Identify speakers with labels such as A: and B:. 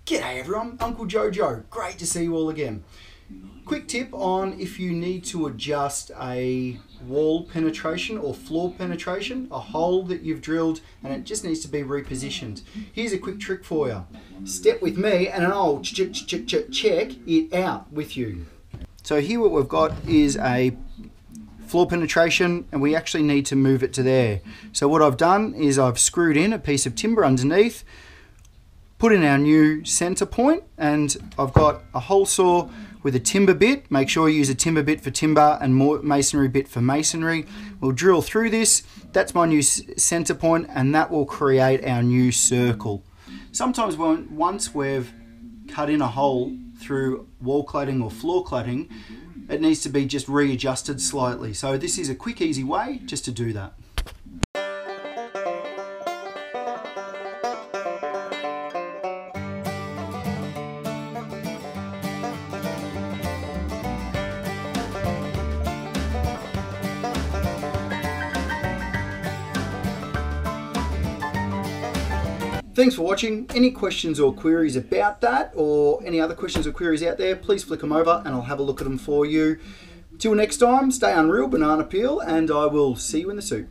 A: G'day everyone, Uncle Jojo. Great to see you all again. Quick tip on if you need to adjust a wall penetration or floor penetration, a hole that you've drilled and it just needs to be repositioned. Here's a quick trick for you. Step with me and I'll check it out with you. So here what we've got is a floor penetration and we actually need to move it to there. So what I've done is I've screwed in a piece of timber underneath, put in our new center point, and I've got a hole saw with a timber bit. Make sure you use a timber bit for timber and masonry bit for masonry. We'll drill through this. That's my new center point and that will create our new circle. Sometimes once we've cut in a hole through wall cladding or floor cladding, it needs to be just readjusted slightly. So this is a quick, easy way just to do that. Thanks for watching. Any questions or queries about that or any other questions or queries out there, please flick them over and I'll have a look at them for you. Till next time, stay unreal, banana peel, and I will see you in the suit.